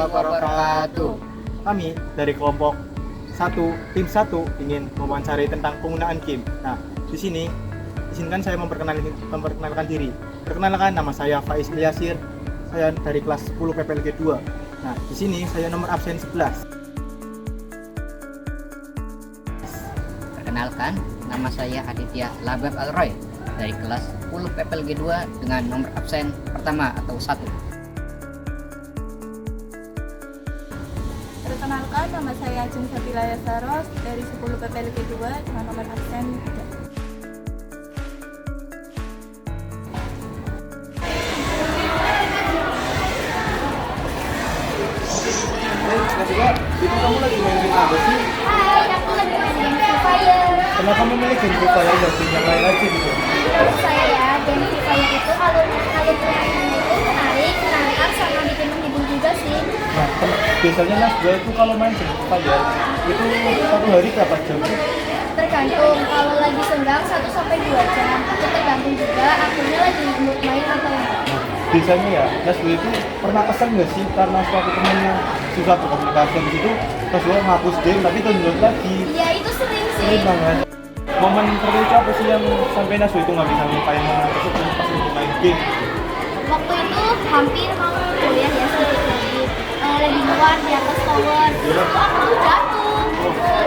wabarakatuh. Kami dari kelompok tim 1 ingin mewawancari tentang penggunaan game. Nah, di sini izinkan saya memperkenalkan diri. Perkenalkan, nama saya Faiz Ilyasir. Saya dari kelas 10 PPLG 2. Nah, di sini saya nomor absen 11. Perkenalkan, nama saya Aditya Labab Alroy dari kelas 10 PPLG 2 dengan nomor absen pertama atau 1. Perkenalkan, nama saya Ajeng Sabila Yasaros dari 10 PPLG 2 dengan nomor absen 3. Itu kamu lagi main game apa sih? Hai, aku lagi main game Free Fire. Kenapa kamu milih game Free Fire dan game yang lain aja gitu? Menurut saya ya, game Free Fire itu alur permainannya itu menarik, menantang, sama bikin menghibur juga sih. Nah, biasanya Mas gue itu kalau main game Free Fire itu satu hari berapa jam? Tergantung, kalau lagi senggang 1-2 jam. Aku tergantung juga akhirnya lagi mood main atau enggak. Nah, biasanya ya, Mas gue itu pernah kesel nggak sih karena suatu temennya susah berkomunikasi di situ, Mas gue ngapus game tapi download lagi. Iya, itu sering sih. Sering banget. Momen terlucu apa sih yang sampai Nas itu nggak bisa ngelupain momen tersebut pas lagi main game? Waktu itu hampir mau kuliah ya, sedikit lagi luar di atas tower. Itu aku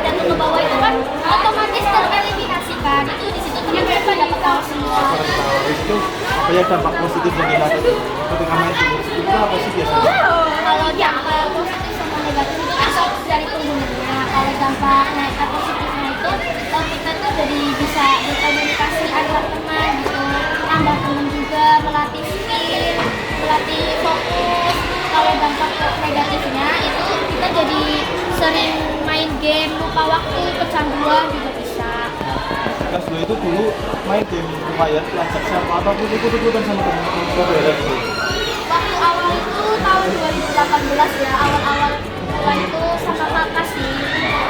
jatuh ke bawah, itu kan otomatis tereliminasikan. Itu di situ punya mereka dapat tahu semua. Itu apa ya dampak positif yang dilihat ketika main game itu apa sih biasanya? Kalau dampak positif sama negatif itu asal dari penggunanya. Kalau dampak positifnya itu kita tuh jadi bisa berkomunikasi antar teman gitu, tambah teman juga, melatih skill, melatih fokus. Kalau dampak negatifnya itu kita jadi sering main game, lupa waktu, kecanduan juga bisa. Mas gue itu dulu main game Free Fire lancar siapa ataupun ikut-ikutan sama temen-temen saudara gitu. Waktu awal itu tahun 2018 ya, awal-awal itu sama kakak sih.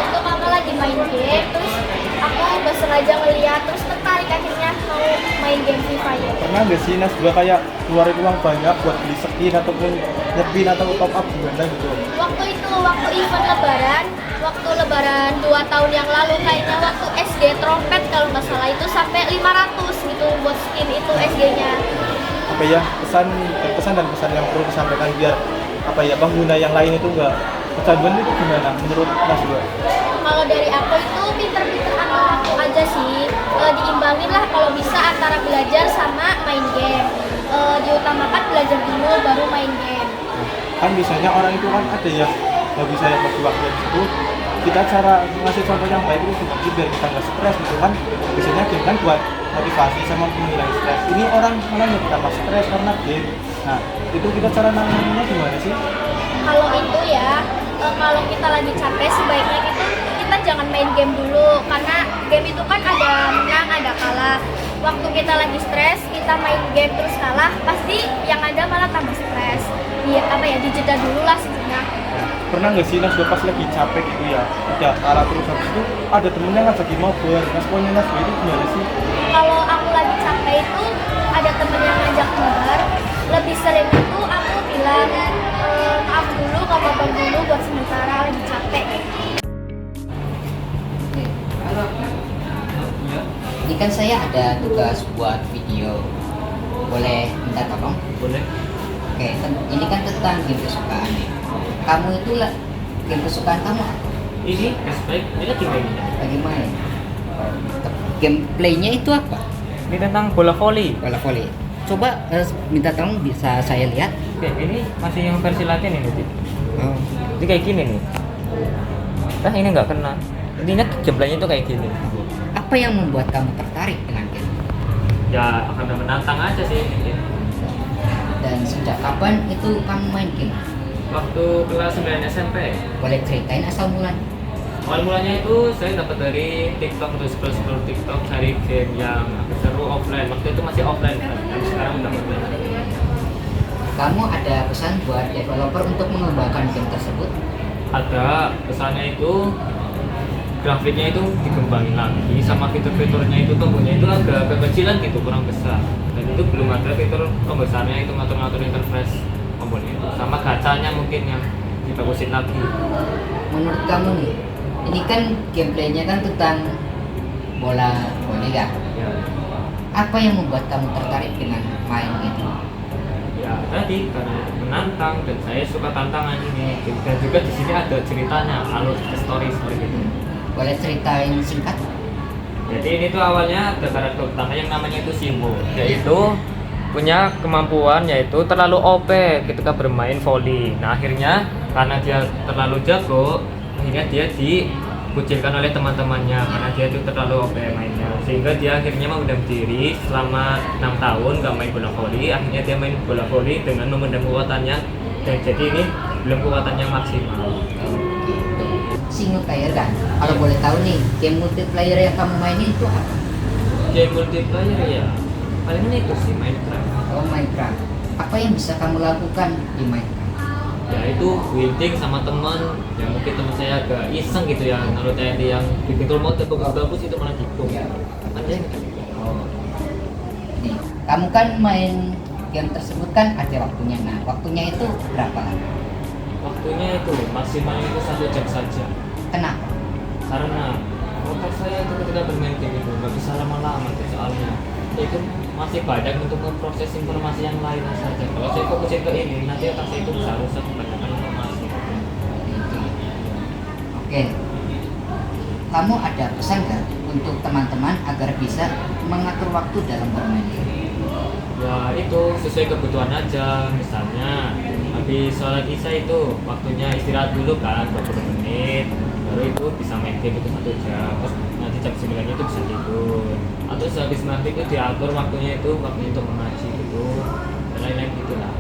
Itu kakak lagi main game, terus aku bersengaja ngeliat, terus tertarik akhirnya mau main game Free Fire. Pernah nggak sih Nas gue kayak keluarin uang banyak buat beli skin ataupun nyepin atau top up gimana gitu? Waktu itu, waktu event lebaran 2 tahun yang lalu kayaknya, waktu SG trompet kalau nggak salah itu sampai 500 gitu buat skin itu SG-nya. Apa ya pesan dan pesan yang perlu disampaikan biar apa ya pengguna yang lain itu nggak kecanduan itu gimana menurut Mas gue? Kalau dari aku itu pinter-pinter anak aku aja sih, diimbangin lah kalau bisa antara belajar sama main game. Diutamakan belajar dulu baru main game. Kan biasanya orang itu kan ada ya nggak bisa yang bagi waktu itu, kita cara ngasih contoh yang baik itu berbagi biar kita nggak stres gitu kan. Biasanya game kan buat motivasi sama menghilangkan stres, ini orang malah lebih tambah stres karena game. Nah itu kita cara nanganinnya gimana sih? Kalau itu ya, kalau kita lagi capek sebaiknya kita jangan main game dulu, karena game itu kan ada menang ada kalah. Waktu kita lagi stres, kita main game terus kalah, pasti yang ada malah tambah stres. Dijeda dulu lah sejenak. Pernah nggak sih Nas gue pas lagi capek gitu ya, udah kalah terus habis itu ada temennya ngajakin mabar, Nas pokoknya Nas gue itu gimana sih? Kalau aku lagi capek itu ada temen yang ngajak mabar, lebih sering itu aku bilang maaf dulu, gak apa-apa dulu buat sementara lagi capek. Ini kan saya ada tugas buat video, boleh minta tolong? Boleh. Oke, ini kan tentang game kesukaan nih. Kamu itu lah game kesukaan kamu apa? Ini aspek ini lagi mainnya. Lagi main. Gameplaynya itu apa? Ini tentang bola voli. Bola voli. Coba minta tolong bisa saya lihat. Oke, ini masih yang versi Latin ini, Dit. Oh. Jadi kayak gini nih. Ini nggak kena. Intinya gameplaynya itu kayak gini. Apa yang membuat kamu tertarik dengan game? Ya akan menantang aja sih. Dan sejak kapan itu kamu main game? Waktu kelas 9 SMP. Boleh ceritain asal mulanya? Awal mulanya itu saya dapat dari TikTok, terus scroll TikTok cari game yang seru offline. Waktu itu masih offline kan, tapi sekarang udah online. Kamu ada pesan buat developer untuk mengembangkan game tersebut? Ada pesannya itu grafiknya itu dikembangin lagi, sama fitur-fiturnya itu tombolnya itu agak kekecilan gitu, kurang besar. Dan itu belum ada fitur pembesarnya itu ngatur-ngatur interface komponnya itu. Sama gacanya mungkin yang dibagusin lagi. Menurut kamu nih, ini kan gameplaynya kan tentang bola voli kan? Ya, Apa yang membuat kamu tertarik dengan main itu? ya tadi karena menantang dan saya suka tantangan ini. Dan juga di sini ada ceritanya, alur story gitu. Boleh ceritain singkat? Jadi ini tuh awalnya ada karakter utama yang namanya itu Shimo. Yaitu punya kemampuan yaitu terlalu OP ketika bermain volley. Nah akhirnya karena dia terlalu jago, akhirnya dia dikucilkan oleh teman-temannya karena dia itu terlalu OP mainnya. Sehingga dia akhirnya memendam diri selama 6 tahun gak main bola volley. Akhirnya dia main bola volley dengan memendam kekuatannya. Dan jadi ini belum kekuatannya maksimal. Single player kan? Kalau boleh tahu nih, game multiplayer yang kamu mainin itu apa? Game multiplayer ya paling ini itu sih Minecraft. Oh, Minecraft. Apa yang bisa kamu lakukan di Minecraft? Ya itu building sama teman yang mungkin teman saya agak iseng gitu ya naruh TNT yang bikin rumah bagus-bagus itu malah dikung ada yang gitu. Oh. Nih, kamu kan main game tersebut kan ada waktunya. Nah, waktunya itu berapa lama? Waktunya itu maksimal itu 1 jam saja Kenapa? karena otak saya itu ketika bermain game itu nggak bisa lama-lama tuh soalnya itu masih banyak untuk memproses informasi yang lain saja. Kalau saya fokusin ke ini nanti otak saya itu bisa rusak kebanyakan informasi. Oke. Kamu ada pesan nggak untuk teman-teman agar bisa mengatur waktu dalam bermain game? Ya itu sesuai kebutuhan aja. Misalnya habis sholat isya itu waktunya istirahat dulu kan 20 menit, baru itu bisa main game itu 1 jam, terus nanti jam 9 itu bisa tidur. Atau sehabis maghrib itu diatur waktunya itu waktu untuk mengaji gitu dan lain-lain gitulah.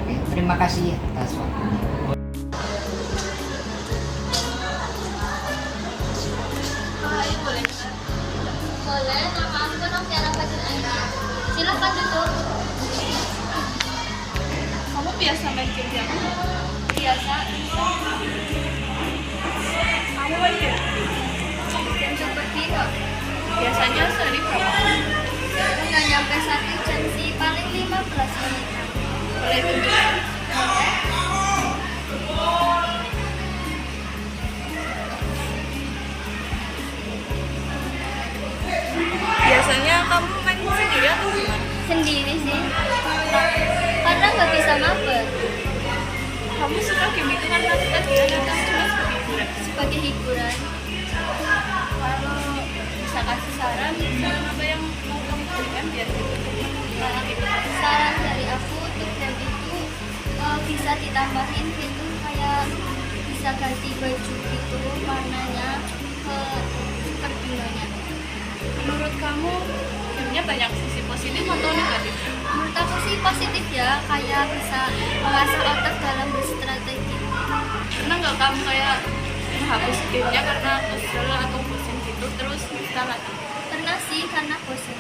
Oke, terima kasih atas waktunya. Boleh, nama aku Noviana Fajrin Aini. Silakan duduk. Kamu biasa main game ya? Biasa. Kamu main game? Game seperti itu. Biasanya sehari berapa? Nggak nyampe 1 jam sih, paling 15 menit. Boleh tunjukkan? Biasanya kamu main sendiri atau gimana? Sendiri sih. Karena nggak bisa mabar. Kamu suka game itu karena ketagihan atau cuma sebagai hiburan? Sebagai hiburan. Kalau bisa kasih saran, saran apa yang mau kamu berikan biar Saran dari aku untuk game itu bisa ditambahin fitur kayak bisa ganti baju gitu warnanya ke perduanya. menurut kamu gamenya banyak sisi positif atau negatif? Menurut aku sih positif ya, kayak bisa mengasah otak dalam berstrategi. Pernah nggak kamu kayak menghapus gamenya karena kesel atau bosan gitu terus install lagi? Pernah sih karena bosan.